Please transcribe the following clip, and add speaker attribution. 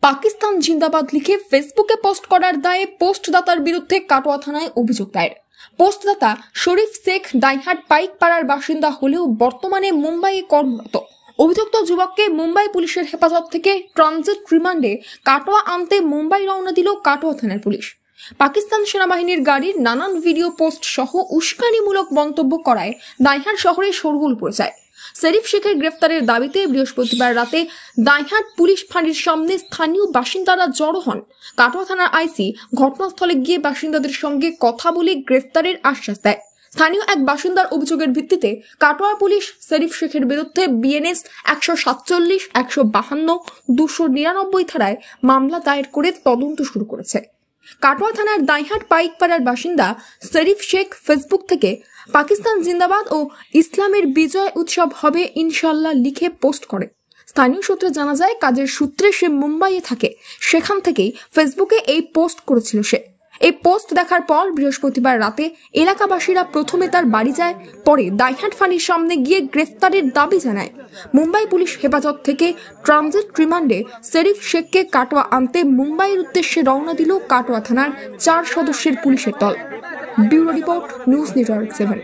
Speaker 1: পাকিস্তান জিন্দাবাদ লিখে ফেসবুকে পোস্ট করার দায়ে পোস্টদাতার বিরুদ্ধে কাটোয়া থানায় অভিযোগ দায়ের। পোস্টদাতা শরীফ শেখ দাইহাট পাইকপাড়ার বাসিন্দা হলেও বর্তমানে মুম্বাইয়ে কর্মরত। অভিযুক্ত যুবককে মুম্বাই পুলিশের হেফাজত থেকে ট্রানজিট রিমান্ডে কাটোয়া আনতে মুম্বাই রওনা দিল কাটোয়া থানার পুলিশ। পাকিস্তান সেনাবাহিনীর গাড়ির নানান ভিডিও পোস্ট সহ উস্কানিমূলক মন্তব্য করায় দাইহাট শহরে শোরগোল পড়ে যায়। শরীফ শেখের গ্রেফতারের দাবিতে বৃহস্পতিবার রাতে দাইহাট পুলিশ ফাঁড়ির সামনে স্থানীয় বাসিন্দারা জড়ো হন। কাটোয়া থানার আইসি ঘটনাস্থলে গিয়ে বাসিন্দাদের সঙ্গে কথা বলে গ্রেফতারের আশ্বাস দেয়। স্থানীয় এক বাসিন্দার অভিযোগের ভিত্তিতে কাটোয়া পুলিশ শরীফ শেখের বিরুদ্ধে বিএনএস 147, 152, 299 ধারায় মামলা দায়ের করে তদন্ত শুরু করেছে। কাটোয়া থানার দাইহাট পাইকপাড়ার বাসিন্দা শরীফ শেখ ফেসবুক থেকে পাকিস্তান জিন্দাবাদ ও ইসলামের বিজয় উৎসব হবে ইনশাল্লাহ লিখে পোস্ট করে। স্থানীয় সূত্রে জানা যায়, কাজের সূত্রে সে মুম্বাইয়ে থাকে, সেখান থেকেই ফেসবুকে এই পোস্ট করেছিল সে। এই পোস্ট দেখার পর বৃহস্পতিবার রাতে এলাকাবাসীরা প্রথমে তার বাড়ি যায়, পরে দাইহাট ফাঁড়ির সামনে গিয়ে গ্রেফতারের দাবি জানায়। মুম্বাই পুলিশ হেফাজত থেকে ট্রানজিট রিমান্ডে শরীফ শেখকে কাটোয়া আনতে মুম্বাইয়ের উদ্দেশ্যে রওনা দিল কাটোয়া থানার 4 সদস্যের পুলিশের দল। Bureau report, news network 7।